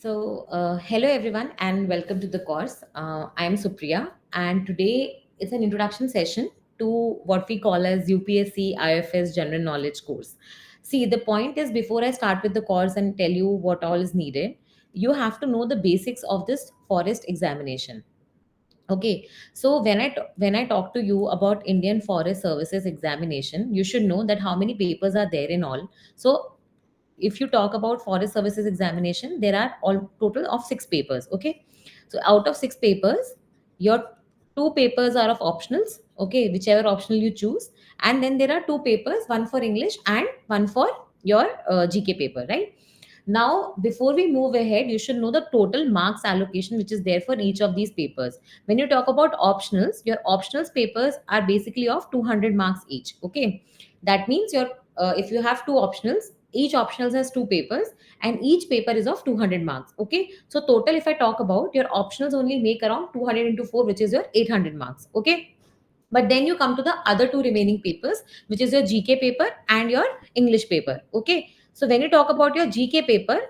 Hello everyone, and welcome to the course. I am Supriya, and today it's an introduction session to what we call as UPSC IFS General Knowledge course. See, the point is before I start with the course and tell you what all is needed, you have to know the basics of this forest examination. Okay, so when I talk to you about Indian Forest Services examination, you should know that how many papers are there in all. So if you talk about forest services examination, there are all total of 6 papers. Okay, so out of 6 papers, your 2 papers are of optionals. Okay, whichever optional you choose, and then there are 2 papers, one for English and one for your GK paper, right? Now, before we move ahead, you should know the total marks allocation which is there for each of these papers. When you talk about optionals, your optionals papers are basically of 200 marks each. Okay, that means your if you have 2 optionals, each optionals has 2 papers, and each paper is of 200 marks. Okay, so total, if I talk about your optionals, only make around 200 into 4, which is your 800 marks. Okay, but then you come to the other 2 remaining papers, which is your GK paper and your English paper. Okay, so when you talk about your GK paper,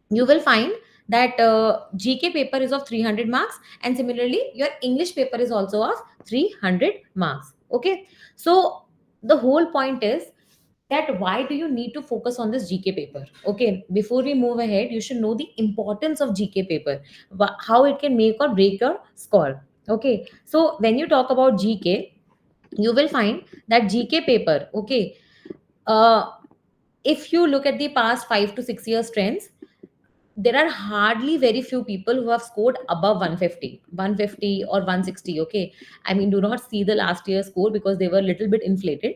you will find that GK paper is of 300 marks, and similarly your English paper is also of 300 marks. Okay, so the whole point is that why do you need to focus on this GK paper? Okay, before we move ahead, you should know the importance of GK paper, how it can make or break your score. Okay, so when you talk about GK, you will find that GK paper, okay, uh, if you look at the past 5 to 6 years trends, there are hardly very few people who have scored above 150 or 160. Okay, I mean, do not see the last year's score because they were a little bit inflated,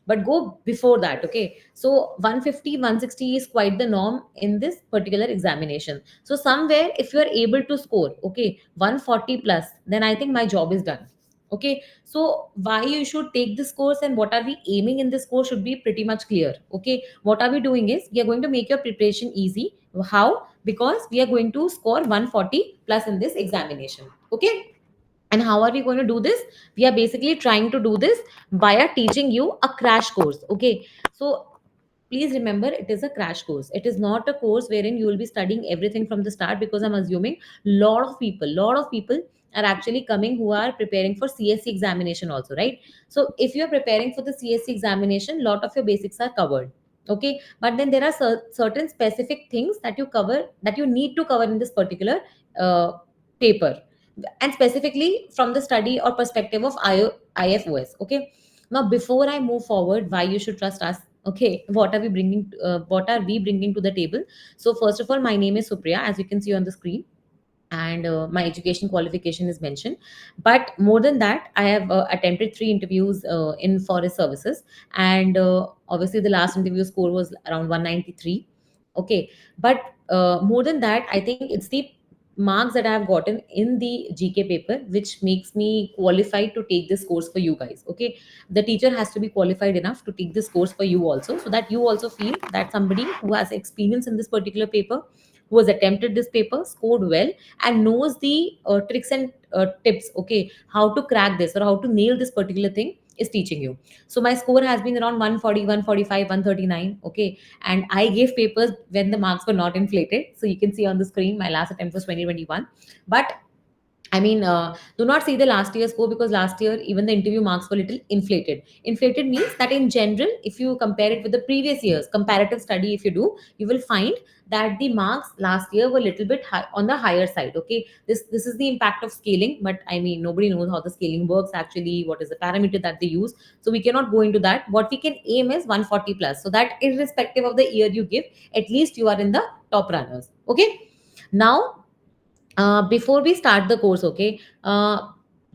but go before that. Okay, so 150, 160 is quite the norm in this particular examination. So somewhere if you are able to score, okay, 140 plus, then I think my job is done. Okay, so why you should take this course and what are we aiming in this course should be pretty much clear. Okay, what are we doing is we are going to make your preparation easy. How? Because we are going to score 140 plus in this examination. Okay, and how are we going to do this? We are basically trying to do this by teaching you a crash course. Okay, so please remember, it is a crash course. It is not a course wherein you will be studying everything from the start, because I'm assuming lot of people are actually coming who are preparing for CSC examination also, right? So if you are preparing for the CSC examination, lot of your basics are covered. Okay, but then there are certain specific things that you cover, that you need to cover in this particular uh, paper, and specifically from the study or perspective of IFOS. Okay, now before I move forward, why you should trust us? Okay, what are we bringing to the table? So first of all, my name is Supriya, as you can see on the screen, and my education qualification is mentioned. But more than that, I have attempted 3 interviews in forest services, and obviously the last interview score was around 193. Okay, but more than that, I think it's the marks that I have gotten in the GK paper which makes me qualified to take this course for you guys. Okay, the teacher has to be qualified enough to take this course for you also, so that you also feel that somebody who has experience in this particular paper, who has attempted this paper, scored well, and knows the tricks and tips, okay, how to crack this or how to nail this particular thing, is teaching you. So my score has been around 140, 145, 139. Okay, and I gave papers when the marks were not inflated, so you can see on the screen my last attempt was 2021. But I mean, do not see the last year's score, because last year even the interview marks were little inflated. Inflated means that in general, if you compare it with the previous year's comparative study, if you do, you will find that the marks last year were little bit high, on the higher side. Okay, this is the impact of scaling, but I mean, nobody knows how the scaling works actually. What is the parameter that they use? So we cannot go into that. What we can aim is 140 plus, so that irrespective of the year you give, at least you are in the top runners. Okay, now before we start the course, okay,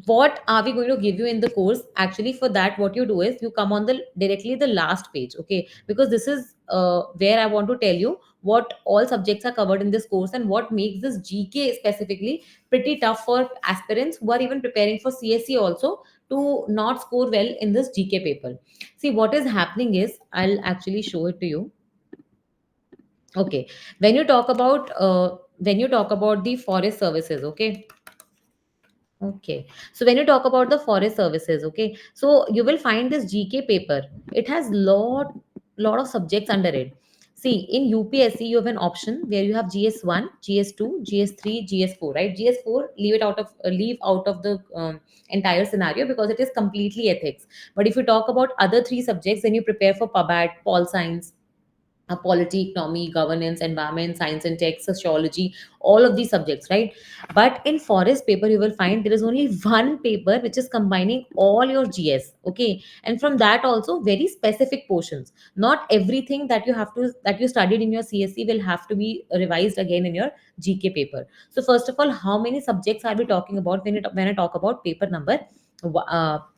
what are we going to give you in the course? Actually, for that, what you do is you come on the directly the last page. Okay, because this is where I want to tell you what all subjects are covered in this course and what makes this GK specifically pretty tough for aspirants who are even preparing for CSC also, to not score well in this GK paper. See, what is happening is, I'll actually show it to you. Okay, when you talk about the forest services, okay. Okay, so when you talk about the forest services, okay, so you will find this GK paper. It has lot of subjects under it. See, in UPSC, you have an option where you have GS1, GS2, GS3, GS4, right? GS4, leave out of the entire scenario because it is completely ethics. But if you talk about other three subjects, then you prepare for PubAd, Pol Science, polity, economy, governance, environment, science and tech, sociology, all of these subjects, right? But in forest paper, you will find there is only one paper which is combining all your GS, okay? And from that also very specific portions. Not everything that you studied in your CSC will have to be revised again in your GK paper. So first of all, how many subjects are we talking about when I talk about paper number?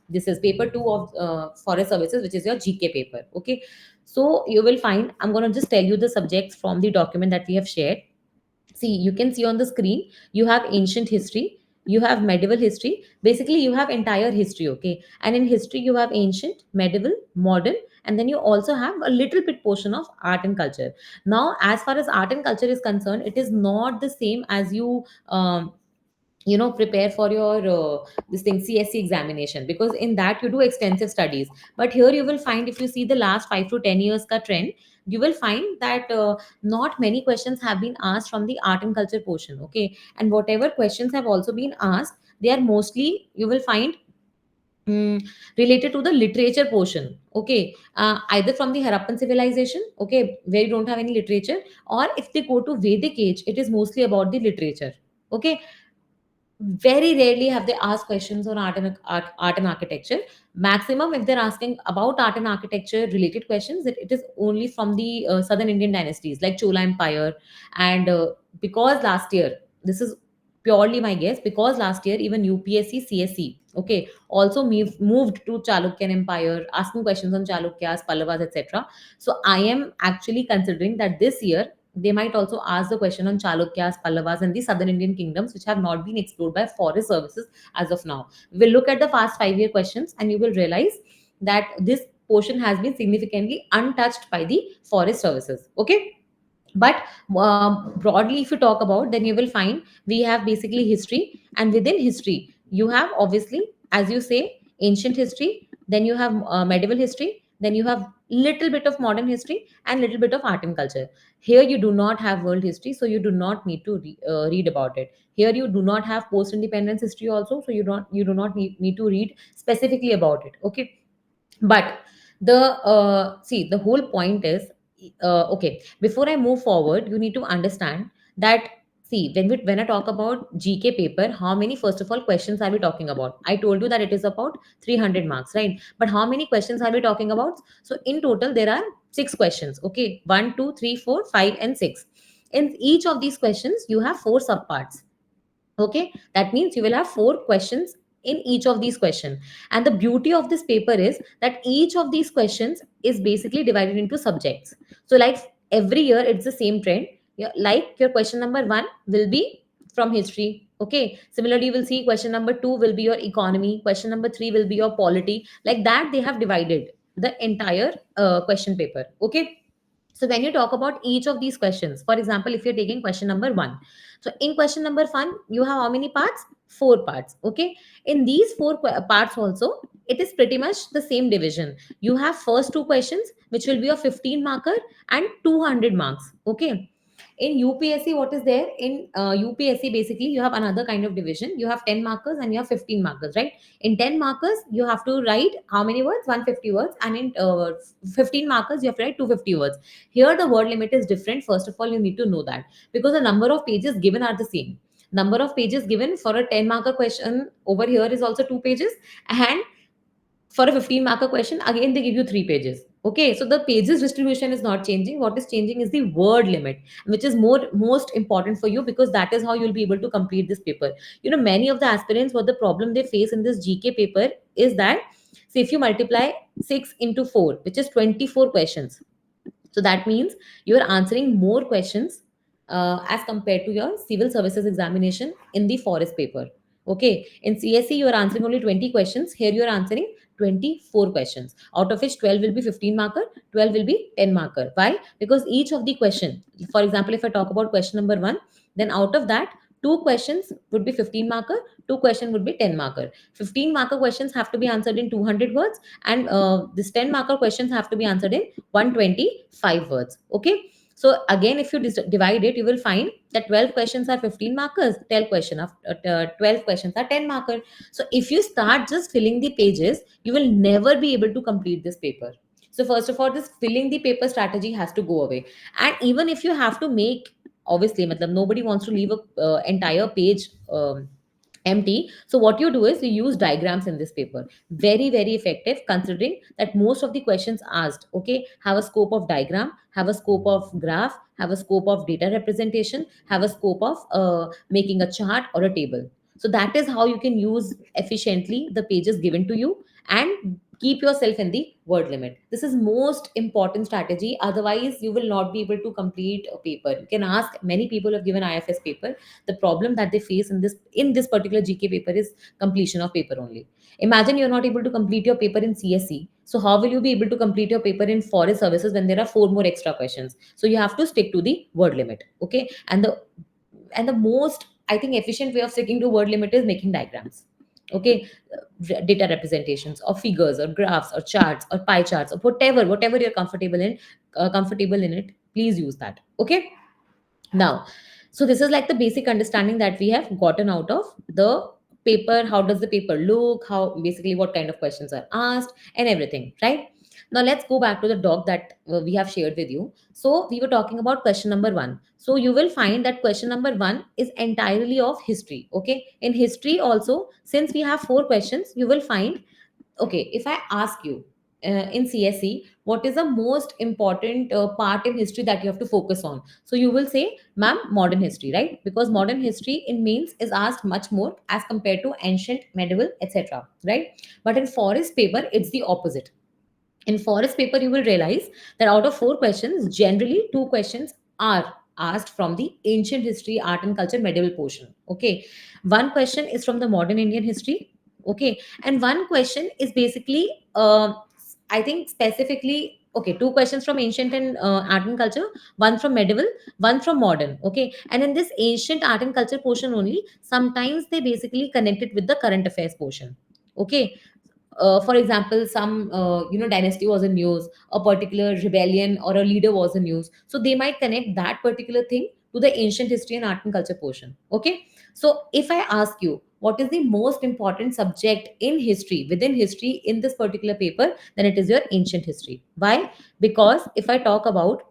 This is paper two of forest services, which is your GK paper, okay? So you will find, I'm going to just tell you the subjects from the document that we have shared. See, you can see on the screen, you have ancient history, you have medieval history. Basically, you have entire history, okay? And in history, you have ancient, medieval, modern, and then you also have a little bit portion of art and culture. Now, as far as art and culture is concerned, it is not the same as prepare for your this thing CSC examination, because in that you do extensive studies. But here you will find, if you see the last 5 to 10 years ka trend, you will find that not many questions have been asked from the art and culture portion, okay? And whatever questions have also been asked, they are mostly, you will find, mm, related to the literature portion, okay? Either from the Harappan civilization, okay, where you don't have any literature, or if they go to Vedic age, it is mostly about the literature, okay? Very rarely have they asked questions on art and architecture. Maximum, if they're asking about art and architecture related questions, it is only from the southern Indian dynasties like Chola Empire. And because last year, this is purely my guess, because last year even UPSC CSC, okay, also moved to Chalukyan Empire, asking questions on Chalukyas, Pallavas, etc. So I am actually considering that this year they might also ask the question on Chalukyas, Pallavas, and the southern Indian kingdoms, which have not been explored by forest services as of now. We'll look at the past 5 year questions and you will realize that this portion has been significantly untouched by the forest services. Okay. But broadly, if you talk about, then you will find we have basically history, and within history, you have obviously, as you say, ancient history, then you have medieval history, then you have little bit of modern history and little bit of art and culture. Here you do not have world history, so you do not need to read about it. Here you do not have post independence history also, so you do not need to read specifically about it, okay? But the see, the whole point is, okay, before I move forward, you need to understand that, see, when I talk about GK paper, how many, first of all, questions are we talking about? I told you that it is about 300 marks, right? But how many questions are we talking about? So in total there are six questions, okay? One, two, three, four, five, and six. In each of these questions you have four subparts, okay? That means you will have four questions in each of these questions. And the beauty of this paper is that each of these questions is basically divided into subjects. So like every year it's the same trend. Like your question number 1 will be from history, okay? Similarly, you will see question number 2 will be your economy, question number 3 will be your polity. Like that, they have divided the entire question paper, okay? So when you talk about each of these questions, for example, if you're taking question number 1, so in question number 1 you have how many parts? Four parts, okay? In these four parts also, it is pretty much the same division. You have first two questions which will be a 15 marker and 200 marks, okay? In UPSC, what is there? In UPSC, basically, you have another kind of division. You have 10 markers and you have 15 markers, right? In 10 markers, you have to write how many words? 150 words. And in 15 markers, you have to write 250 words. Here, the word limit is different. First of all, you need to know that, because the number of pages given are the same. Number of pages given for a 10 marker question over here is also 2 pages. And for a 15 marker question, again they give you 3 pages, okay? So the pages distribution is not changing. What is changing is the word limit, which is most important for you, because that is how you'll be able to complete this paper. Many of the aspirants, what the problem they face in this GK paper is that, see, if you multiply 6 into 4, which is 24 questions, so that means you are answering more questions as compared to your civil services examination in the forest paper. Okay, in CSC you are answering only 20 questions. Here you are answering 24 questions, out of which 12 will be 15 marker, 12 will be 10 marker. Why? Because each of the question, for example, if I talk about question number 1, then out of that Two questions would be 15 marker, two question would be 10 marker. 15 marker questions have to be answered in 200 words, and this 10 marker questions have to be answered in 125 words. Okay, so again, if you divide it, you will find that 12 questions are 15 markers, 12 questions are 10 marker. So if you start just filling the pages, you will never be able to complete this paper. So first of all, this filling the paper strategy has to go away. And even if you have to make, obviously matlab, nobody wants to leave a entire page empty. So what you do is you use diagrams in this paper. Very very effective, considering that most of the questions asked, okay, have a scope of diagram, have a scope of graph, have a scope of data representation, have a scope of making a chart or a table. So that is how you can use efficiently the pages given to you, and keep yourself in the word limit. This is most important strategy, otherwise you will not be able to complete a paper. You can ask, many people have given IFS paper, the problem that they face in this particular GK paper is completion of paper only. Imagine you're not able to complete your paper in CSE, so how will you be able to complete your paper in forest services when there are four more extra questions? So you have to stick to the word limit. Okay, and the most, I think, efficient way of sticking to word limit is making diagrams. Okay, data representations or figures or graphs or charts or pie charts or whatever you're comfortable in it, please use that. Okay, now, so this is like the basic understanding that we have gotten out of the paper. How does the paper look? How, basically, what kind of questions are asked and everything, right? Now let's go back to the doc that we have shared with you. So we were talking about question number 1. So you will find that question number 1 is entirely of history. Okay, in history also, since we have four questions, you will find, okay, if I ask you in CSE, what is the most important part in history that you have to focus on? So you will say, ma'am, modern history, right? Because modern history in mains is asked much more as compared to ancient, medieval, etc. Right? But in forest paper, it's the opposite. In forest paper, you will realize that out of four questions, generally two questions are asked from the ancient history, art and culture, medieval portion. Okay, one question is from the modern Indian history. Okay, and one question is basically, I think specifically, okay, two questions from ancient and art and culture, one from medieval, one from modern. Okay, and in this ancient art and culture portion only, sometimes they basically connect it with the current affairs portion. Okay, for example, some dynasty was in news, a particular rebellion or a leader was in news, so they might connect that particular thing to the ancient history and art and culture portion. Okay, so if I ask you what is the most important subject in history, within history, in this particular paper, then it is your ancient history. Why? Because if I talk about,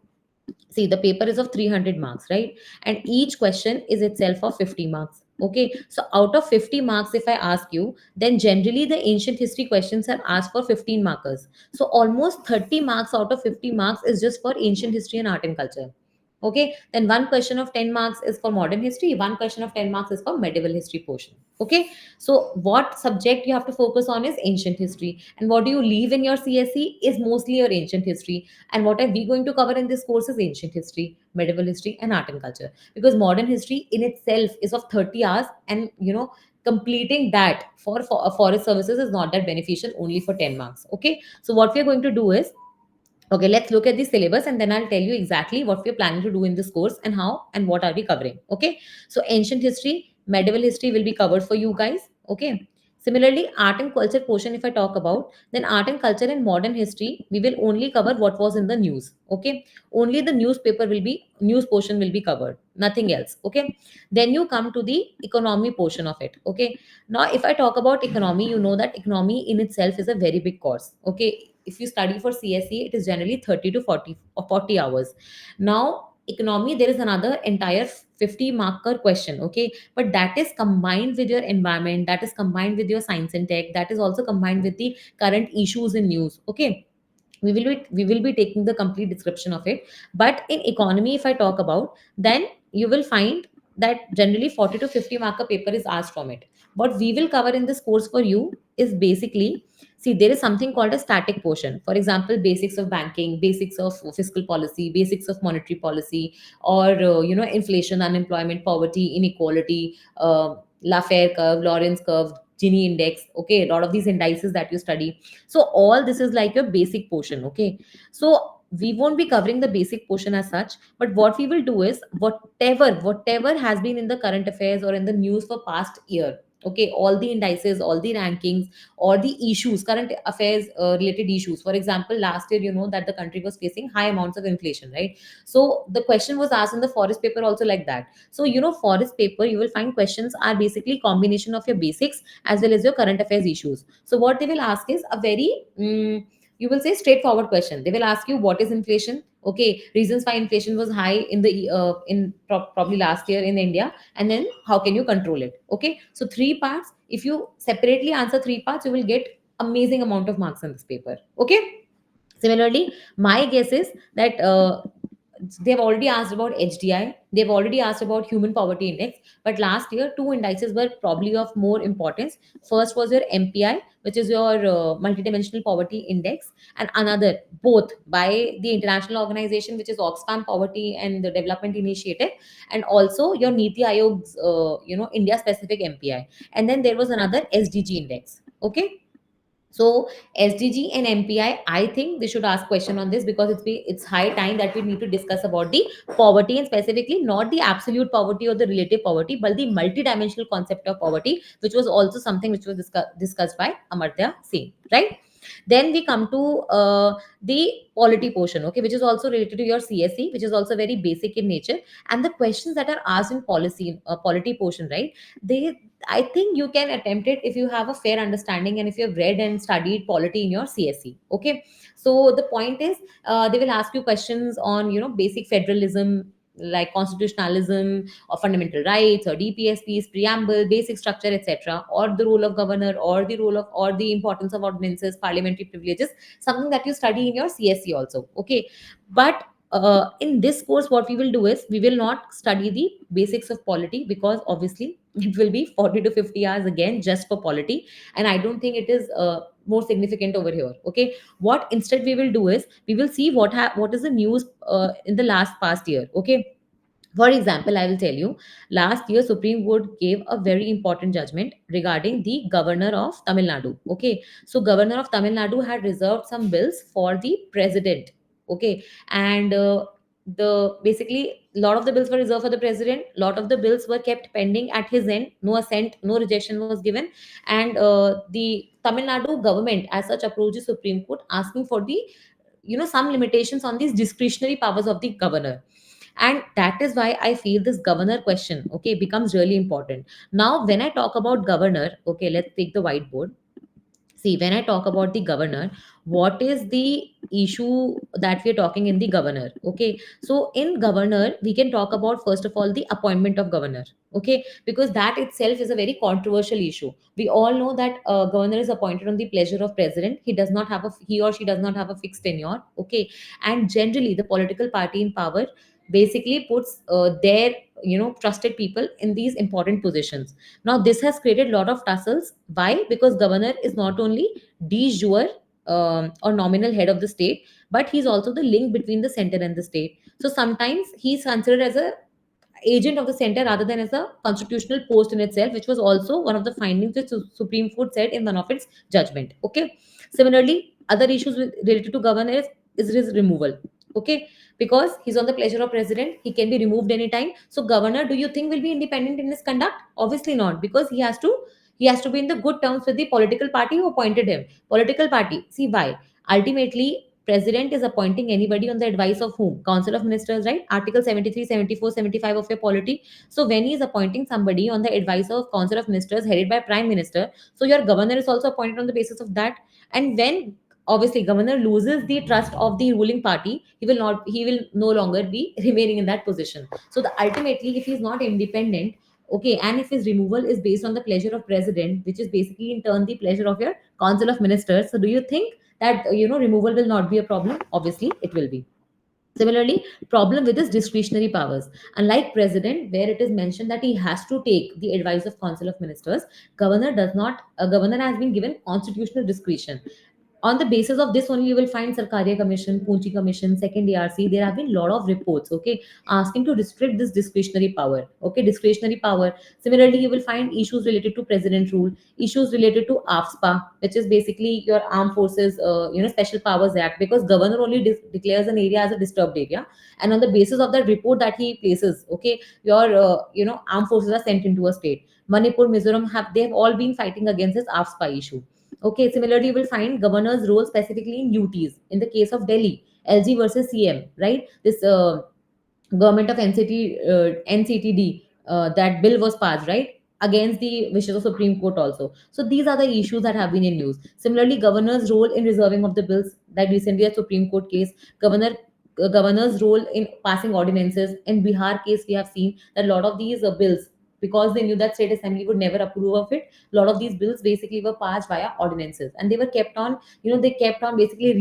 see, the paper is of 300 marks, right? And each question is itself of 50 marks. Okay, so out of 50 marks, if I ask you, then generally the ancient history questions are asked for 15 markers. So almost 30 marks out of 50 marks is just for ancient history and art and culture. Okay, then one question of 10 marks is for modern history, one question of 10 marks is for medieval history portion. Okay, so what subject you have to focus on is ancient history, and what do you leave in your CSE is mostly your ancient history. And what are we going to cover in this course is ancient history, medieval history, and art and culture. Because modern history in itself is of 30 hours, and completing that for forest services is not that beneficial, only for 10 marks. Okay, so what we're going to do is, okay, let's look at the syllabus and then I'll tell you exactly what we're planning to do in this course and how and what are we covering. Okay, so ancient history, medieval history will be covered for you guys. Okay, similarly, art and culture portion, if I talk about, then art and culture and modern history, we will only cover what was in the news. Okay, only the newspaper will be, news portion will be covered, nothing else. Okay, then you come to the economy portion of it. Okay, now if I talk about economy, you know that economy in itself is a very big course. Okay, if you study for CSE, it is generally 30 to 40 or 40 hours. Now, economy, there is another entire 50 marker question. Okay, but that is combined with your environment, that is combined with your science and tech, that is also combined with the current issues in news. Okay, we will be taking the complete description of it. But in economy, if I talk about, then you will find that generally 40 to 50 marker paper is asked from it. What we will cover in this course for you is basically, see, there is something called a static portion. For example, basics of banking, basics of fiscal policy, basics of monetary policy, or inflation, unemployment, poverty, inequality, Lafayette curve, Lawrence curve, Gini index. Okay, a lot of these indices that you study. So all this is like your basic portion. Okay, so we won't be covering the basic portion as such, but what we will do is whatever has been in the current affairs or in the news for past year, okay, all the indices, all the rankings, or the issues, current affairs related issues. For example, last year, you know that the country was facing high amounts of inflation, right? So the question was asked in the forest paper also like that. So you know, forest paper, you will find questions are basically combination of your basics as well as your current affairs issues. So what they will ask is a very you will say straightforward question. They will ask you what is inflation, okay, reasons why inflation was high in the probably last year in India, and then how can you control it. Okay, so three parts. If you separately answer three parts, you will get amazing amount of marks in this paper. Okay, similarly, my guess is that they've already asked about HDI, they've already asked about human poverty index, but last year two indices were probably of more importance. First was your MPI, which is your multidimensional poverty index, and another, both by the international organization, which is Oxfam Poverty and the Development Initiative, and also your Niti Aayog's India specific MPI, and then there was another SDG index. Okay, so SDG and MPI, I think they should ask question on this, because it's high time that we need to discuss about the poverty, and specifically not the absolute poverty or the relative poverty, but the multidimensional concept of poverty, which was also something which was discussed by Amartya Singh, right? Then we come to the polity portion, okay, which is also related to your CSE, which is also very basic in nature. And the questions that are asked in policy polity portion, right? They, I think you can attempt it if you have a fair understanding and if you have read and studied polity in your CSE. Okay, so the point is, they will ask you questions on basic federalism, like constitutionalism or fundamental rights or DPSP's preamble, basic structure, etc., or the role of governor, or the role of, or the importance of ordinances, parliamentary privileges, something that you study in your CSE also. Okay, but in this course, what we will do is we will not study the basics of polity, because obviously it will be 40 to 50 hours again just for polity, and I don't think it is more significant over here. Okay, what instead we will do is we will see what is the news in the last past year. Okay, for example, I will tell you, last year Supreme Court gave a very important judgment regarding the governor of Tamil Nadu. Okay, so governor of Tamil Nadu had reserved some bills for the president. Okay, and the basically lot of the bills were reserved for the president. Lot of the bills were kept pending at his end. No assent, no rejection was given, and the Tamil Nadu government as such approached the Supreme Court asking for the some limitations on these discretionary powers of the governor. And that is why I feel this governor question, okay, becomes really important. Now when I talk about governor, okay, let's take the whiteboard. See, when I talk about the governor, what is the issue that we're talking in the governor? Okay, so in governor, we can talk about first of all the appointment of governor. Okay, because that itself is a very controversial issue. We all know that governor is appointed on the pleasure of president. He or she does not have a fixed tenure. Okay, and generally the political party in power basically puts their trusted people in these important positions. Now, this has created a lot of tussles. Why? Because governor is not only de jure or nominal head of the state, but he's also the link between the center and the state. So sometimes he's considered as a agent of the center rather than as a constitutional post in itself, which was also one of the findings which Supreme Court said in one of its judgment. Okay. Similarly, other issues related to governor is his removal. Okay, because he's on the pleasure of president, he can be removed anytime. So governor, do you think will be independent in his conduct? Obviously not, because he has to be in the good terms with the political party who appointed him. Political party. See why? Ultimately, president is appointing anybody on the advice of whom? Council of Ministers, right? Article 73, 74, 75 of your polity. So when he is appointing somebody on the advice of Council of Ministers headed by Prime Minister, so your governor is also appointed on the basis of that. And when obviously governor loses the trust of the ruling party, he will no longer be remaining in that position. So ultimately, if he is not independent, okay, and if his removal is based on the pleasure of president, which is basically in turn the pleasure of your Council of Ministers, so do you think that removal will not be a problem? Obviously it will be. Similarly, problem with his discretionary powers. Unlike president, where it is mentioned that he has to take the advice of Council of Ministers, governor does not. A governor has been given constitutional discretion. On the basis of this only, you will find Sarkaria Commission, Poonchi Commission, second ARC. There have been a lot of reports, okay, asking to restrict this discretionary power. Okay, discretionary power. Similarly, you will find issues related to president rule, issues related to AFSPA, which is basically your Armed Forces, Special Powers Act, because governor only declares an area as a disturbed area, and on the basis of that report that he places, okay, your armed forces are sent into a state. Manipur, Mizoram they have all been fighting against this AFSPA issue. Okay, similarly, you will find governor's role specifically in UTs. In the case of Delhi, LG versus CM, right? This government of NCTD, that bill was passed, right? Against the wishes of Supreme Court also. So these are the issues that have been in news. Similarly, governor's role in reserving of the bills, that recently a Supreme Court case, governor governor's role in passing ordinances. In Bihar case, we have seen that a lot of these bills, because they knew that state assembly would never approve of it, a lot of these bills basically were passed via ordinances, and they were kept on, they kept on basically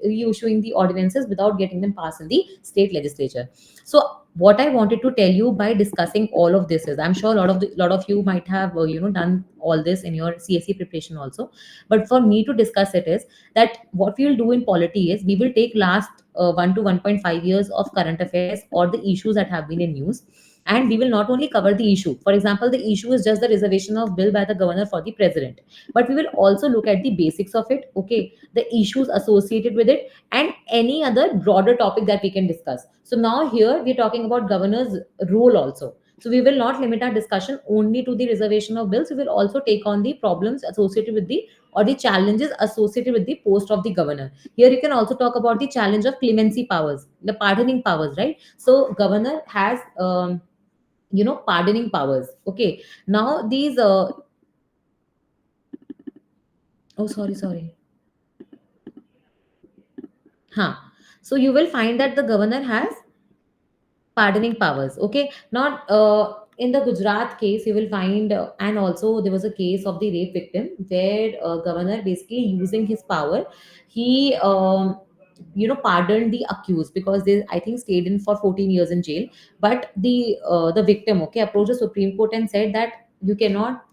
reissuing the ordinances without getting them passed in the state legislature. So what I wanted to tell you by discussing all of this is, I'm sure a lot of you might have done all this in your CSE preparation also, but for me to discuss it is that what we will do in polity is we will take last 1 to 1.5 years of current affairs or the issues that have been in news, and we will not only cover the issue. For example, the issue is just the reservation of bill by the governor for the president, but we will also look at the basics of it, okay, the issues associated with it, and any other broader topic that we can discuss. So now here we're talking about governor's role also. So we will not limit our discussion only to the reservation of bills. We will also take on the problems associated with the, or the challenges associated with the post of the governor. Here you can also talk about the challenge of clemency powers, the pardoning powers, right? So governor has pardoning powers. Okay, now these oh, sorry. Huh. So you will find that the governor has pardoning powers. Okay, not in the Gujarat case, you will find, and also there was a case of the rape victim where governor basically using his power, he pardoned the accused because they, I think, stayed in for 14 years in jail. But the victim, okay, approached the Supreme Court and said that you cannot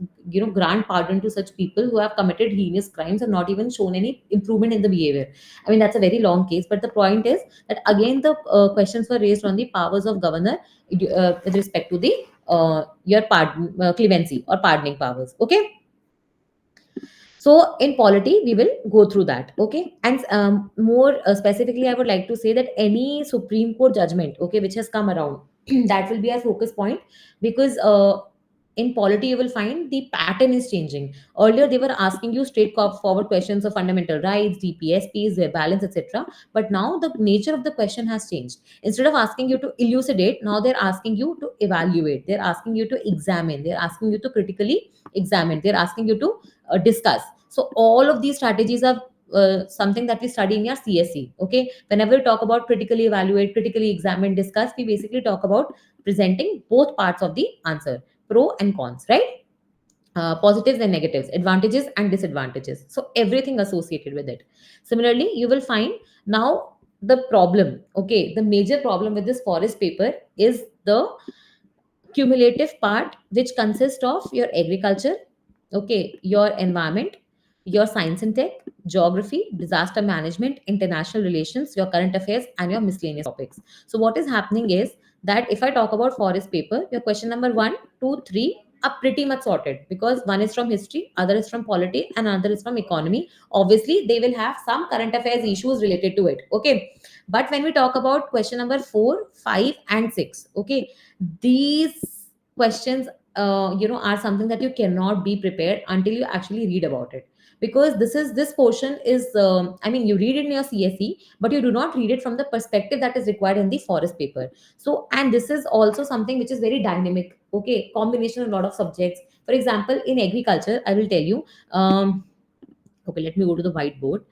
grant pardon to such people who have committed heinous crimes and not even shown any improvement in the behavior. I mean, that's a very long case, but the point is that again the questions were raised on the powers of governor with respect to the your pardon, clemency or pardoning powers. Okay, so in polity, we will go through that. Okay, and more specifically, I would like to say that any Supreme Court judgment, okay, which has come around, that will be our focus point, because in polity you will find the pattern is changing. Earlier they were asking you forward questions of fundamental rights, DPSPs, their balance, etc. But now the nature of the question has changed. Instead of asking you to elucidate, now they're asking you to evaluate, they're asking you to examine, they're asking you to critically examine, they're asking you to discuss. So all of these strategies are something that we study in your CSE. Okay, whenever we talk about critically evaluate, critically examine, discuss, we basically talk about presenting both parts of the answer, pro and cons, right? Positives and negatives, advantages and disadvantages. So everything associated with it. Similarly, you will find now the problem. Okay, the major problem with this forest paper is the cumulative part, which consists of your agriculture, okay, your environment, your science and tech, geography, disaster management, international relations, your current affairs, and your miscellaneous topics. So what is happening is that if I talk about forest paper, your question number 1, 2, 3 are pretty much sorted, because one is from history, other is from polity, and another is from economy. Obviously they will have some current affairs issues related to it. Okay, but when we talk about question number 4, 5, and 6, okay, these questions are something that you cannot be prepared until you actually read about it, because this portion is I mean, you read it in your CSE, but you do not read it from the perspective that is required in the forest paper. So, and this is also something which is very dynamic, okay, combination of a lot of subjects. For example, in agriculture, I will tell you, okay, let me go to the whiteboard.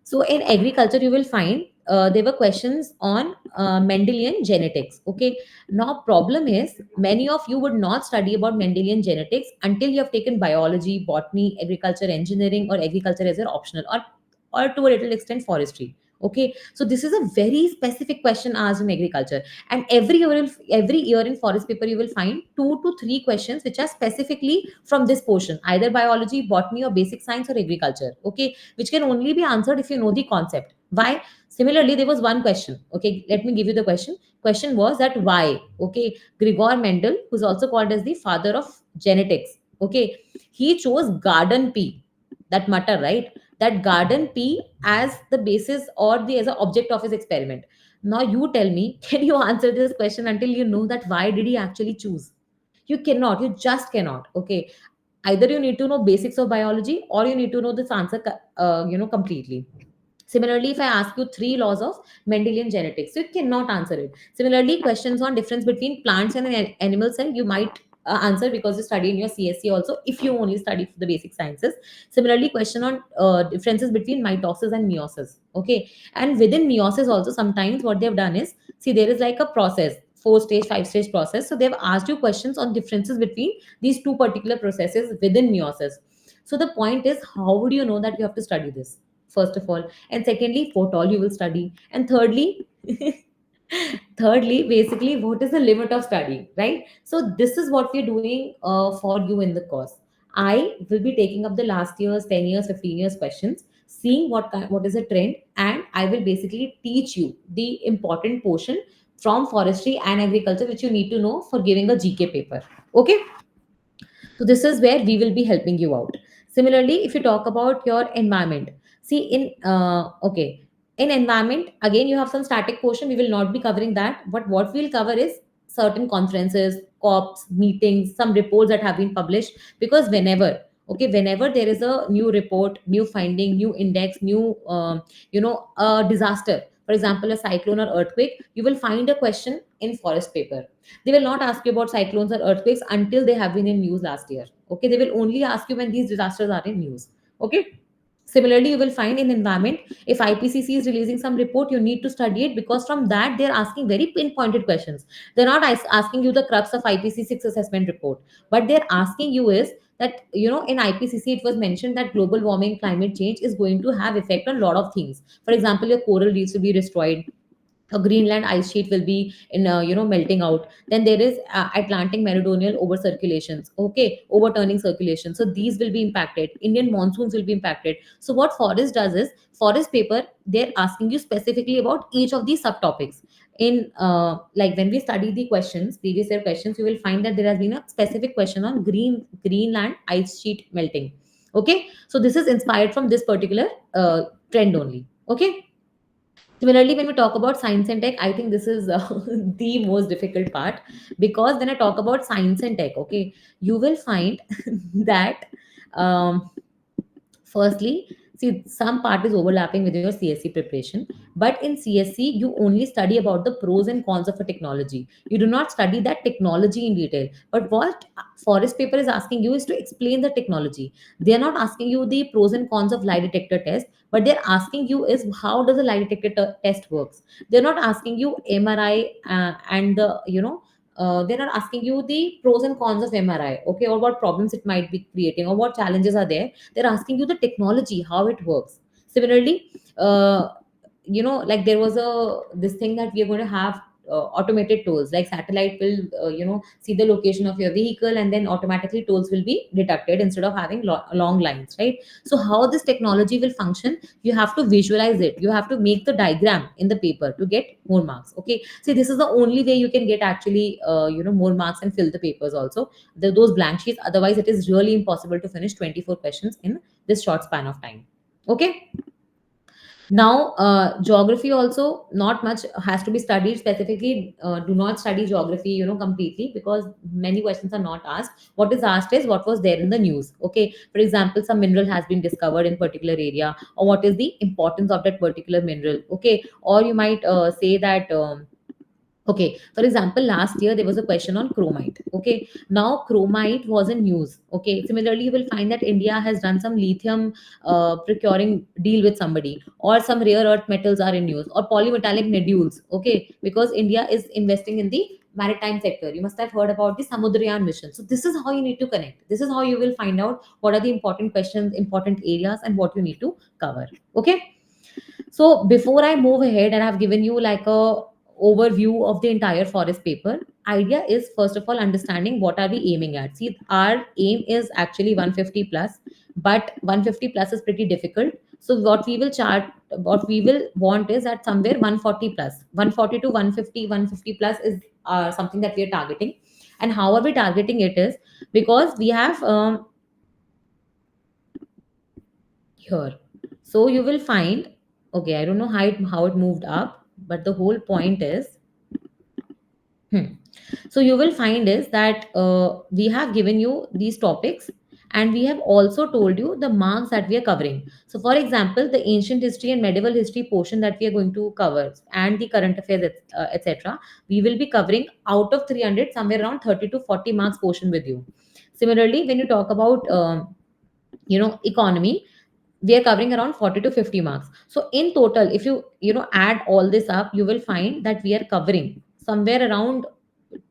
So in agriculture, you will find there were questions on Mendelian genetics. Okay. Now, problem is many of you would not study about Mendelian genetics until you have taken biology, botany, agriculture, engineering, or agriculture as an optional, or to a little extent forestry. Okay, so this is a very specific question asked in agriculture, and every year in forest paper you will find 2 to 3 questions which are specifically from this portion, either biology, botany, or basic science, or agriculture. Okay, which can only be answered if you know the concept. Why? Similarly, there was one question. Okay, let me give you the question. Question was that why? Okay, Gregor Mendel, who's also called as the father of genetics. Okay, he chose garden pea, that mutter, right? That garden pea as the basis or the as an object of his experiment. Now you tell me, can you answer this question until you know that why did he actually choose? You cannot. You just cannot. Okay, either you need to know basics of biology or you need to know this answer completely. Similarly, if I ask you 3 laws of Mendelian genetics, you cannot answer it. Similarly, questions on difference between plants and an animal cell, you might answer because you study in your CSC also, if you only study for the basic sciences. Similarly, question on differences between mitosis and meiosis. Okay, and within meiosis also, sometimes what they've done is, see, there is like a process, 4 stage, 5 stage process. So they've asked you questions on differences between these two particular processes within meiosis. So the point is, how would you know that you have to study this? First of all, and secondly, what all you will study, and thirdly, thirdly, basically, what is the limit of study, right? So this is what we're doing for you in the course. I will be taking up the last year's, 10 years, 15 years questions, seeing what is a trend, and I will basically teach you the important portion from forestry and agriculture which you need to know for giving a GK paper. Okay, so this is where we will be helping you out. Similarly, if you talk about your environment, see in okay, in environment again you have some static portion. We will not be covering that, but what we'll cover is certain conferences, COPs, meetings, some reports that have been published. Because whenever there is a new report, new finding, new index, new a disaster, for example, a cyclone or earthquake, you will find a question in forest paper. They will not ask you about cyclones or earthquakes until they have been in news last year. Okay, they will only ask you when these disasters are in news. Okay. Similarly, you will find in environment, if IPCC is releasing some report, you need to study it, because from that they're asking very pinpointed questions. They're not asking you the crux of IPCC assessment report, but they're asking you is that, in IPCC it was mentioned that global warming, climate change is going to have effect on a lot of things. For example, your coral reefs will be destroyed, a Greenland ice sheet will be in melting out. Then there is Atlantic meridional over circulations, okay, overturning circulation. So these will be impacted. Indian monsoons will be impacted. So what forest does is, forest paper, they're asking you specifically about each of these subtopics. In like when we study the questions, previous year questions, you will find that there has been a specific question on Greenland ice sheet melting. Okay, so this is inspired from this particular trend only. Okay. Similarly, when we talk about science and tech, I think this is the most difficult part, because when I talk about science and tech, okay, you will find that um, firstly, see, some part is overlapping with your CSC preparation, but in CSC, you only study about the pros and cons of a technology. You do not study that technology in detail. But what forest paper is asking you is to explain the technology. They are not asking you the pros and cons of lie detector test, but they're asking you is how does a lie detector test works. They're not asking you MRI and the they're not asking you the pros and cons of MRI, okay, or what problems it might be creating or what challenges are there. They're asking you the technology, how it works. Similarly, like there was a this thing that we are going to have automated tolls, like satellite will see the location of your vehicle, and then automatically tolls will be deducted instead of having long lines, right? So how this technology will function, you have to visualize it, you have to make the diagram in the paper to get more marks. Okay, see, this is the only way you can get actually more marks and fill the papers also, those blank sheets. Otherwise it is really impossible to finish 24 questions in this short span of time. Okay. Now, geography also not much has to be studied specifically. Do not study geography, completely, because many questions are not asked. What is asked is what was there in the news. Okay, for example, some mineral has been discovered in particular area, or what is the importance of that particular mineral. Okay, or you might say that. Okay, for example, last year there was a question on chromite. Okay, now chromite was in news. Okay, similarly, you will find that India has done some lithium procuring deal with somebody, or some rare earth metals are in news, or polymetallic nodules. Okay, because India is investing in the maritime sector. You must have heard about the Samudrayan mission. So this is how you need to connect. This is how you will find out what are the important questions, important areas, and what you need to cover. Okay. So before I move ahead and I've given you like a overview of the entire forest paper, idea is first of all understanding what are we aiming at. See, our aim is actually 150 plus, but 150 plus is pretty difficult. So what we will want is at somewhere 140 plus, 140 to 150, 150 plus is something that we are targeting. And how are we targeting it is because we have here. So you will find, okay, I don't know how it moved up, but the whole point is, hmm. So you will find is that we have given you these topics and we have also told you the marks that we are covering. So for example, the ancient history and medieval history portion that we are going to cover and the current affairs, etc. We will be covering out of 300, somewhere around 30 to 40 marks portion with you. Similarly, when you talk about, economy, we are covering around 40 to 50 marks. So in total, if you add all this up, you will find that we are covering somewhere around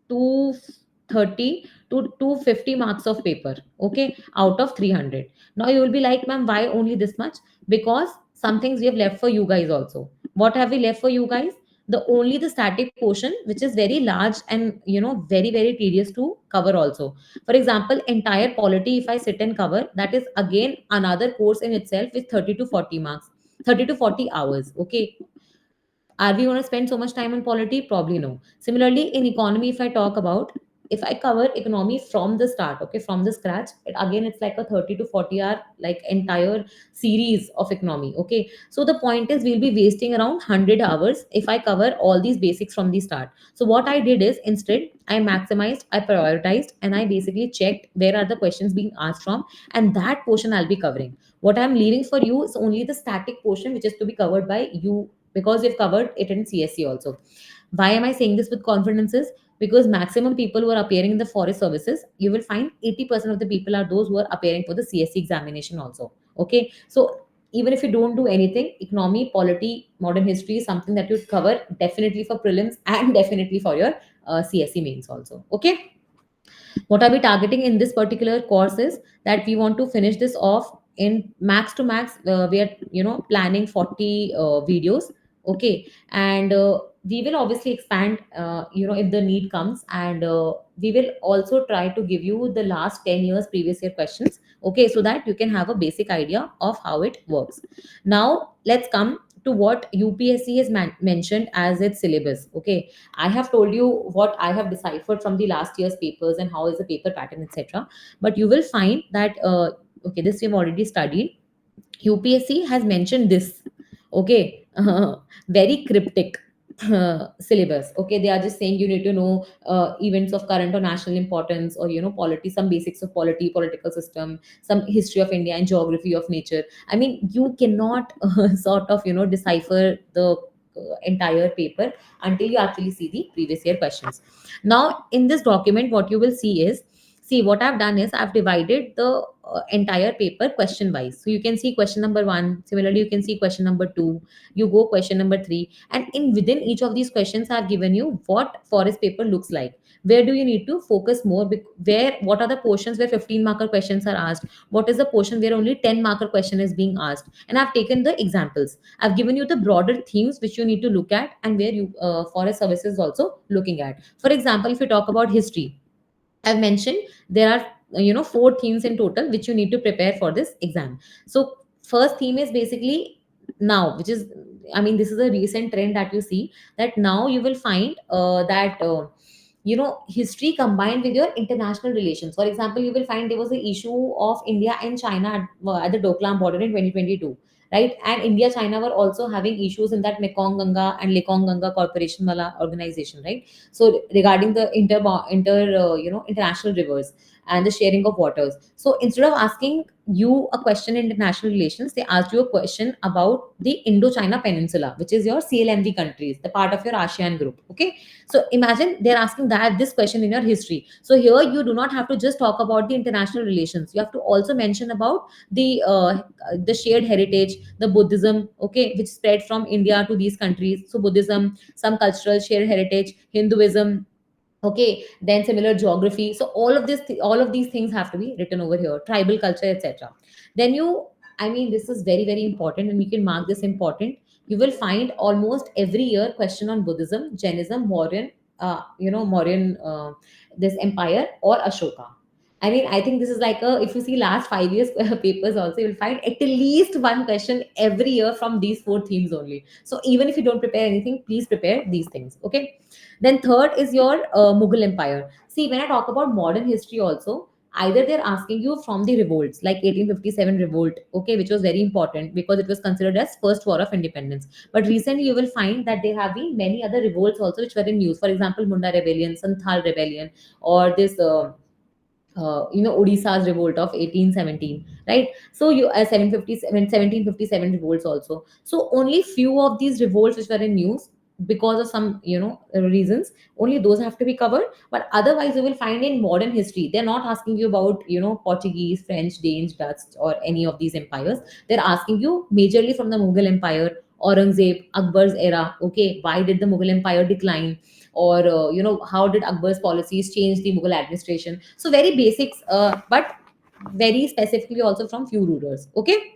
230 to 250 marks of paper, okay, out of 300. Now you will be like, ma'am, why only this much? Because some things we have left for you guys also. What have we left for you guys? The only the static portion, which is very large and very very tedious to cover also. For example, entire polity, if I sit and cover, that is again another course in itself with 30 to 40 marks, 30 to 40 hours, okay. Are we going to spend so much time on polity? Probably no. Similarly, in economy, if I talk about, if I cover economy from the start, okay, from the scratch, again, it's like a 30 to 40 hour, like entire series of economy, okay. So the point is, we'll be wasting around 100 hours if I cover all these basics from the start. So what I did is, instead, I maximized, I prioritized, and I basically checked where are the questions being asked from, and that portion I'll be covering. What I'm leaving for you is only the static portion, which is to be covered by you, because you've covered it in CSC also. Why am I saying this with confidence is because maximum people who are appearing in the forest services, you will find 80% of the people are those who are appearing for the CSC examination also. Okay. So even if you don't do anything, economy, polity, modern history is something that you cover definitely for prelims and definitely for your CSC mains also. Okay. What are we targeting in this particular course is that we want to finish this off in max to max. We are planning 40 videos, okay. And we will obviously expand if the need comes, and we will also try to give you the last 10 years previous year questions, okay, so that you can have a basic idea of how it works. Now let's come to what UPSC has mentioned as its syllabus, okay. I have told you what I have deciphered from the last year's papers and how is the paper pattern, etc. But you will find that okay, this we've already studied. UPSC has mentioned this, okay, very cryptic syllabus. Okay, they are just saying you need to know events of current or national importance, or polity, some basics of polity, political system, some history of India and geography of nature. I mean, you cannot sort of decipher the entire paper until you actually see the previous year questions. Now in this document, what you will see is, see, what I've done is I've divided the entire paper question wise. So you can see question number 1, similarly you can see question number 2, you go question number 3, and in within each of these questions I've given you what forest paper looks like. Where do you need to focus more, where, what are the portions where 15 marker questions are asked, what is the portion where only 10 marker question is being asked, and I've taken the examples. I've given you the broader themes which you need to look at, and where you forest services is also looking at. For example, if you talk about history, I've mentioned there are 4 themes in total which you need to prepare for this exam. So first theme is basically now, which is, I mean, this is a recent trend that you see, that now you will find that history combined with your international relations. For example, you will find there was an issue of India and China at the Doklam border in 2022, right? And India China were also having issues in that Mekong Ganga and Lekong Ganga Corporation wala organization, right? So regarding the international rivers and the sharing of waters. So instead of asking you a question in international relations, they asked you a question about the Indo-China Peninsula, which is your CLMV countries, the part of your ASEAN group. Okay, so imagine they're asking that this question in your history. So here you do not have to just talk about the international relations. You have to also mention about the shared heritage, the Buddhism, okay, which spread from India to these countries. So Buddhism, some cultural shared heritage, Hinduism, okay, then similar geography. So all of these things have to be written over here, tribal culture, etc. Then you, I mean, this is very very important, and you can mark this important. you will find almost every year question on Buddhism, Jainism, Mauryan, Mauryan, this empire or Ashoka. I mean, I think this is like a, if you see last 5 years papers also, you'll find at least one question every year from these four themes only. So even if you don't prepare anything, please prepare these things. Okay. Then third is your Mughal Empire. See, when I talk about modern history also, either they're asking you from the revolts, like 1857 revolt, okay, which was very important because it was considered as first war of independence. But recently you will find that there have been many other revolts also which were in news. For example, Munda rebellion, Santhal rebellion, or this Odisha's revolt of 1817, right? So you 757 1757 revolts also. So only few of these revolts which were in news because of some reasons, only those have to be covered. But otherwise you will find in modern history they're not asking you about Portuguese, French, Danes, Dutch, or any of these empires. They're asking you majorly from the Mughal Empire, Aurangzeb, Akbar's era. Okay, why did the Mughal Empire decline? Or how did Akbar's policies change the Mughal administration? So very basics, but very specifically also from few rulers. Okay.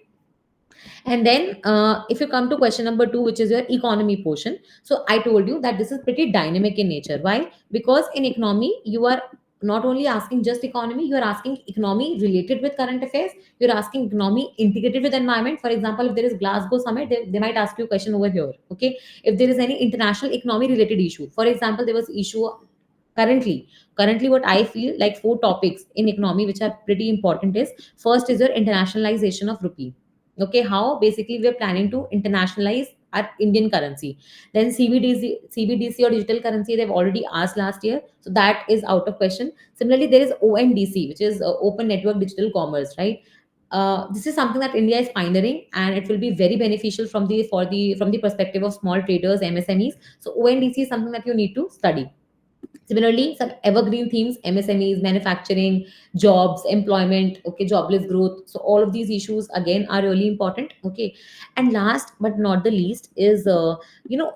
And then, if you come to question number two, which is your economy portion, so I told you that this is pretty dynamic in nature. Why? Because in economy, you are not only asking just economy, you are asking economy related with current affairs, you're asking economy integrated with environment. For example, if there is Glasgow summit, they might ask you a question over here. Okay. If there is any international economy related issue, for example, there was issue currently currently what I feel like four topics in economy which are pretty important is, first is your internationalization of rupee. Okay, how basically we are planning to internationalize our Indian currency. Then CBDC or digital currency they've already asked last year, so that is out of question. Similarly, there is ONDC, which is Open Network Digital Commerce, right? This is something that India is pioneering, and it will be very beneficial from the perspective of small traders, MSMEs. So ONDC is something that you need to study. Similarly, some evergreen themes, MSMEs, manufacturing, jobs, employment, okay, jobless growth. So all of these issues again are really important. Okay. And last but not the least is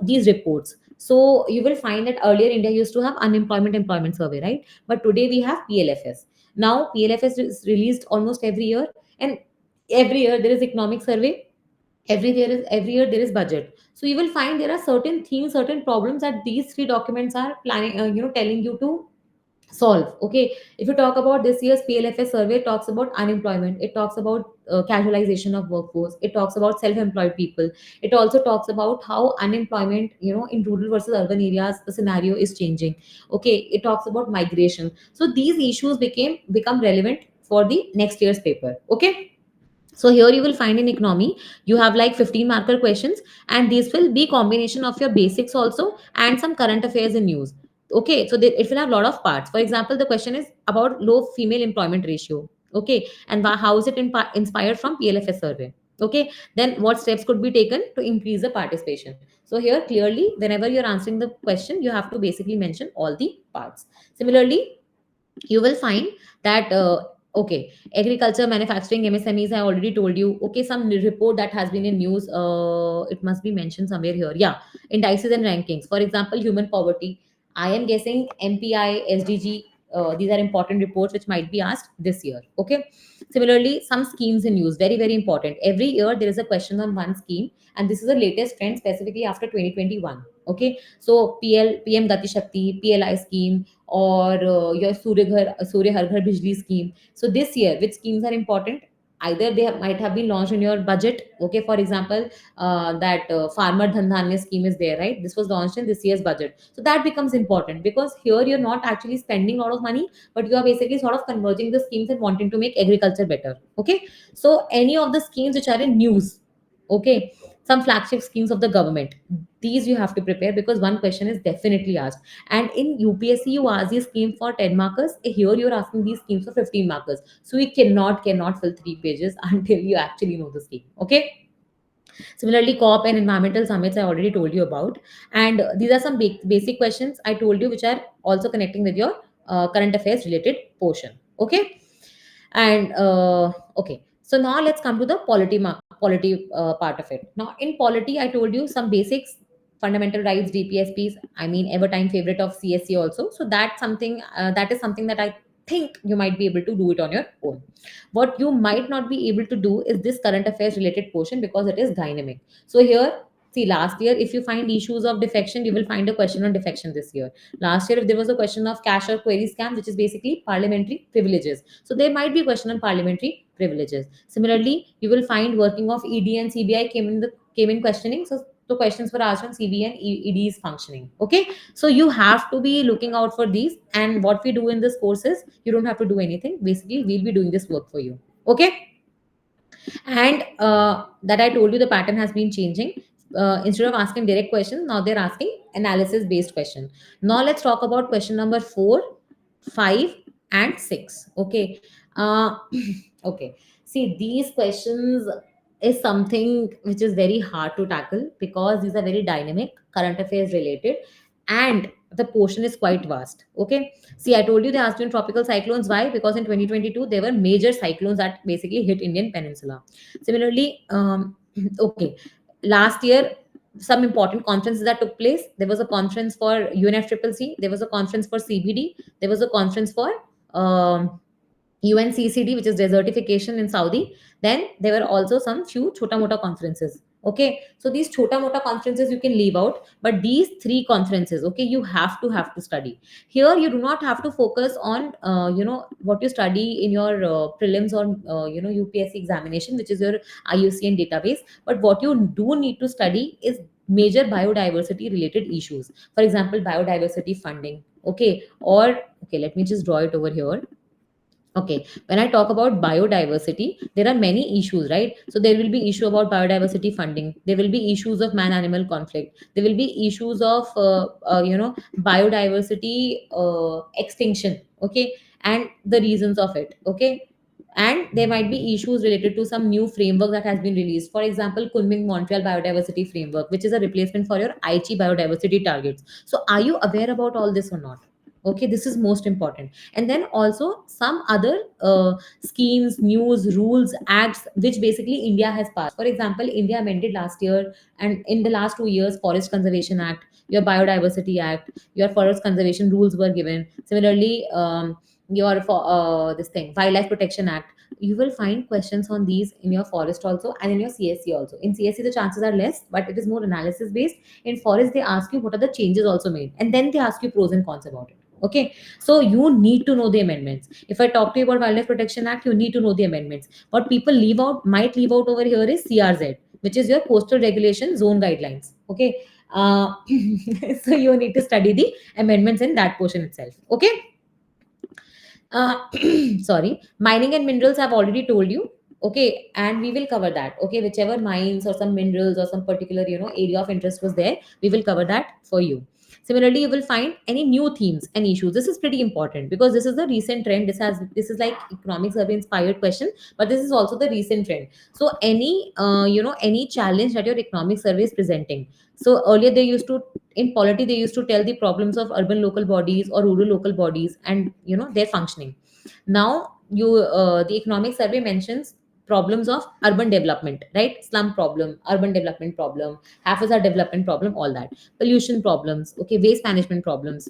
these reports. So you will find that earlier India used to have unemployment employment survey, right? But today we have PLFS. Now PLFS is released almost every year, and every year there is economic survey, every year there is budget. So you will find there are certain themes, certain problems that these three documents are planning, telling you to solve. Okay. If you talk about this year's PLFS survey, it talks about unemployment, it talks about casualization of workforce, it talks about self-employed people, it also talks about how unemployment in rural versus urban areas the scenario is changing. Okay. It talks about migration. So these issues become relevant for the next year's paper. Okay. So here you will find in economy, you have like 15 marker questions, and these will be combination of your basics also and some current affairs and news. Okay, so it will have a lot of parts. For example, the question is about low female employment ratio. Okay, and how is it inspired from PLFS survey? Okay, then what steps could be taken to increase the participation? So here clearly, whenever you're answering the question, you have to basically mention all the parts. Similarly, you will find that okay, agriculture, manufacturing, MSMEs I already told you. Okay, some report that has been in news, it must be mentioned somewhere here. Yeah, indices and rankings, for example, human poverty, I am guessing MPI, SDG, these are important reports which might be asked this year. Okay. Similarly, some schemes in news, very very important. Every year there is a question on one scheme, and this is the latest trend specifically after 2021. Okay. So PM Gati Shakti, PLI scheme, or your Surya Har Ghar Bijli scheme. So this year, which schemes are important? Either they might have been launched in your budget. Okay, for example, that Farmer Dhan Dhanya scheme is there, right? This was launched in this year's budget. So that becomes important because here you're not actually spending a lot of money, but you are basically sort of converging the schemes and wanting to make agriculture better. Okay, so any of the schemes which are in news, okay, some flagship schemes of the government, these you have to prepare because one question is definitely asked. And in UPSC, you ask these scheme for 10 markers. Here you're asking these schemes for 15 markers. So you cannot fill 3 pages until you actually know the scheme. Okay. Similarly, COP and environmental summits I already told you about. And these are some basic questions I told you which are also connecting with your current affairs related portion. Okay. And okay, so now let's come to the polity part of it. Now in polity, I told you some basics, fundamental rights, DPSPs. I mean, ever time favorite of CSC also. So that's something that is something that I think you might be able to do it on your own. What you might not be able to do is this current affairs related portion because it is dynamic. So here See, last year, if you find issues of defection, you will find a question on defection this year. Last year, if there was a question of cash or query scam, which is basically parliamentary privileges, so there might be a question on parliamentary privileges. Similarly, you will find working of ED and CBI came in questioning. So the questions were asked on CBI and ED's functioning. Okay, so you have to be looking out for these. And what we do in this course is you don't have to do anything. Basically, we'll be doing this work for you. Okay, and that I told you the pattern has been changing. Instead of asking direct questions, now they're asking analysis based question. Now let's talk about question number 4, 5 and 6. Okay, uh, okay, see, these questions is something which is very hard to tackle because these are very dynamic, current affairs related, and the portion is quite vast. Okay, see, I told you they asked you in tropical cyclones. Why? Because in 2022 there were major cyclones that basically hit Indian peninsula. Similarly, okay, last year some important conferences that took place. There was a conference for UNFCCC. There was a conference for CBD. There was a conference for UNCCD, which is desertification in Saudi. Then there were also some few chota mota conferences. Okay, so these chota mota conferences you can leave out, but these three conferences, okay, you have to study. Here you do not have to focus on what you study in your prelims or UPSC examination, which is your IUCN database. But what you do need to study is major biodiversity related issues. For example, biodiversity funding. Okay, or okay, let me just draw it over here. Okay, when I talk about biodiversity, there are many issues, right? So there will be issue about biodiversity funding. There will be issues of man-animal conflict. There will be issues of biodiversity extinction. Okay, and the reasons of it. Okay, and there might be issues related to some new framework that has been released. For example, Kunming Montreal Biodiversity Framework, which is a replacement for your Aichi biodiversity targets. So, are you aware about all this or not? Okay, this is most important. And then also some other schemes, news, rules, acts which basically India has passed. For example, India amended last year, and in the last 2 years, Forest Conservation Act, your Biodiversity Act, your forest conservation rules were given. Similarly, your for this thing Wildlife Protection Act. You will find questions on these in your forest also and in your CSC also. In CSC the chances are less, but it is more analysis based. In forest they ask you what are the changes also made, and then they ask you pros and cons about it. Okay, so you need to know the amendments. If I talk to you about Wildlife Protection Act, you need to know the amendments. What people might leave out over here is CRZ, which is your coastal regulation zone guidelines. Okay, so you need to study the amendments in that portion itself. Okay, uh, sorry, mining and minerals I've already told you. Okay, and we will cover that. Okay, whichever mines or some minerals or some particular area of interest was there, we will cover that for you. Similarly, you will find any new themes and issues. This is pretty important because this is the recent trend. This is like economic survey inspired question, but this is also the recent trend. So any challenge that your economic survey is presenting. So earlier they used to, in polity they used to tell the problems of urban local bodies or rural local bodies and their functioning. Now the economic survey mentions problems of urban development, right? Slum problem, urban development problem, haphazard development problem, all that, pollution problems, okay, waste management problems.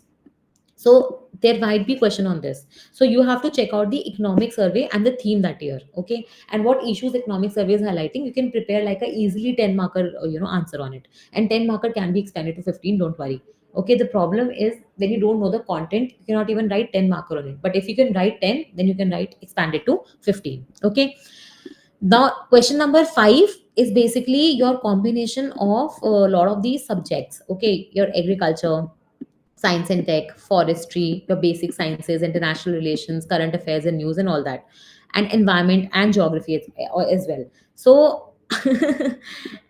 So there might be question on this. So you have to check out the economic survey and the theme that year. Okay, and what issues economic survey is highlighting. You can prepare like a easily 10 marker answer on it, and 10 marker can be expanded to 15, don't worry. Okay, the problem is when you don't know the content, you cannot even write 10 marker on it. But if you can write 10, then you can write expand it to 15. Okay, now question number 5 is basically your combination of a lot of these subjects. Okay, your agriculture, science and tech, forestry, your basic sciences, international relations, current affairs and news, and all that, and environment and geography as well. So,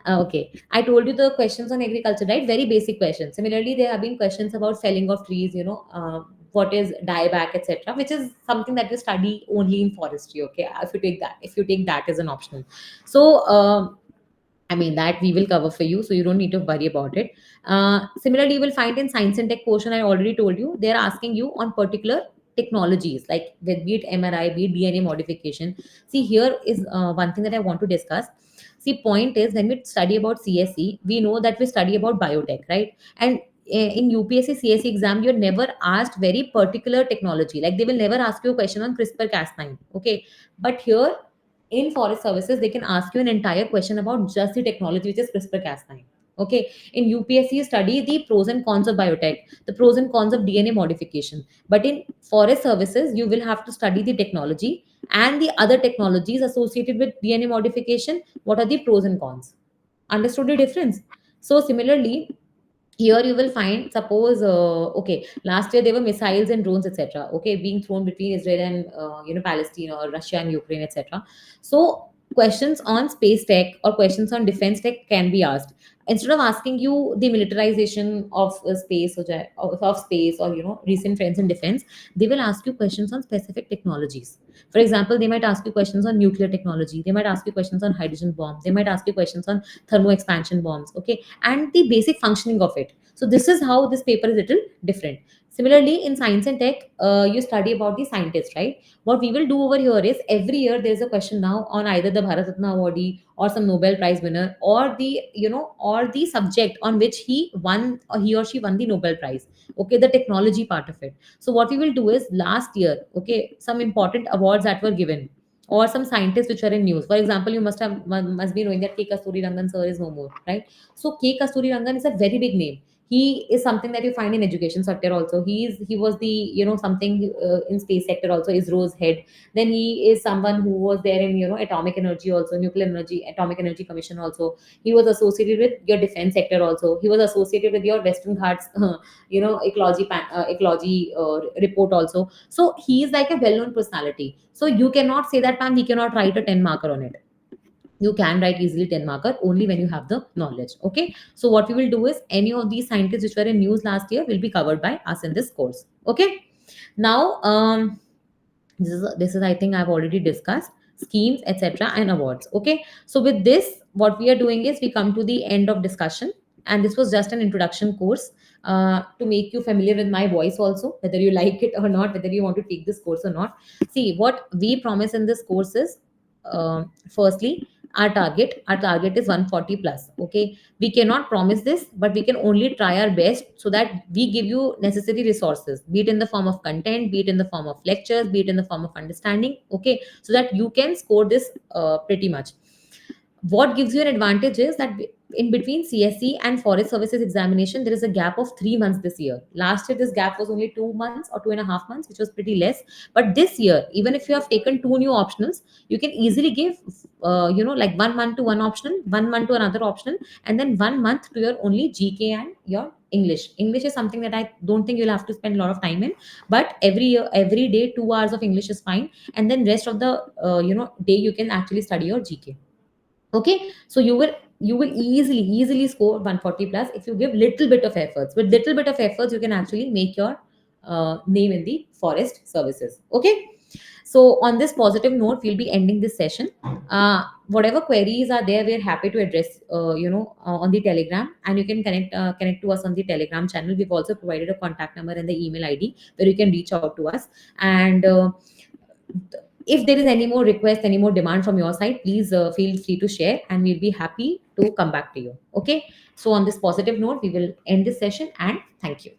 okay, I told you the questions on agriculture, right? Very basic questions. Similarly, there have been questions about felling of trees, what is dieback, etc., which is something that you study only in forestry. Okay, if you take that as an optional. So, I mean, that we will cover for you, so you don't need to worry about it. Similarly, you will find in science and tech portion, I already told you, they're asking you on particular technologies like with be it MRI, be it DNA modification. See, here is one thing that I want to discuss. See, point is when we study about CSE, we know that we study about biotech, right? And in UPSC CSE exam, you're never asked very particular technology. Like they will never ask you a question on CRISPR Cas9. Okay, but here in forest services they can ask you an entire question about just the technology which is CRISPR Cas9. Okay, in UPSC, you study the pros and cons of biotech, the pros and cons of DNA modification. But in forest services, you will have to study the technology and the other technologies associated with DNA modification. What are the pros and cons? Understood the difference? So similarly, here you will find, suppose, okay, last year there were missiles and drones, etc., okay, being thrown between Israel and Palestine, or Russia and Ukraine, etc. So questions on space tech or questions on defense tech can be asked. Instead of asking you the militarization of space, of space, or recent trends in defense, they will ask you questions on specific technologies. For example, they might ask you questions on nuclear technology, they might ask you questions on hydrogen bomb, they might ask you questions on thermo expansion bombs, okay, and the basic functioning of it. So this is how this paper is little different. Similarly, in science and tech, you study about the scientists, right? What we will do over here is, every year there is a question now on either the Bharat Ratna awardee or some Nobel Prize winner, or the or the subject on which he won, or he or she won the Nobel Prize. Okay, the technology part of it. So what we will do is, last year, okay, some important awards that were given, or some scientists which are in news. For example, you must be knowing that K. Kasturi Rangan sir is no more, right? So K. Kasturi Rangan is a very big name. He is something that you find in education sector also. He was the something in space sector also, ISRO's head. Then he is someone who was there in atomic energy also, nuclear energy, atomic energy commission also. He was associated with your defense sector also. He was associated with your Western Ghats ecology report also. So he is like a well-known personality. So you cannot say that, ma'am, he cannot write a 10 marker on it. You can write easily 10 marker only when you have the knowledge. Okay, so what we will do is, any of these scientists which were in news last year will be covered by us in this course. Okay, now this is I think I've already discussed schemes, etc., and awards. Okay, so with this, what we are doing is, we come to the end of discussion, and this was just an introduction course, to make you familiar with my voice also, whether you like it or not, whether you want to take this course or not. See, what we promise in this course is, firstly, our target is 140 plus. Okay, we cannot promise this, but we can only try our best, so that we give you necessary resources, be it in the form of content, be it in the form of lectures, be it in the form of understanding. Okay, so that you can score this pretty much. What gives you an advantage is that, in between CSC and forest services examination, there is a gap of 3 months this year. Last year this gap was only 2 months or 2.5 months, which was pretty less. But this year, even if you have taken two new optionals, you can easily give like 1 month to one optional, 1 month to another optional, and then 1 month to your only GK and your English is something that I don't think you'll have to spend a lot of time in. But every year, every day, 2 hours of English is fine, and then rest of the day, you can actually study your GK. Okay, so you will easily score 140 plus if you give little bit of efforts. With little bit of efforts, you can actually make your name in the forest services. Okay, so on this positive note, we'll be ending this session. Whatever queries are there, we're happy to address on the Telegram, and you can connect to us on the Telegram channel. We've also provided a contact number and the email ID where you can reach out to us. And if there is any more request, any more demand from your side, please feel free to share, and we'll be happy to come back to you. Okay, so on this positive note, we will end this session, and thank you.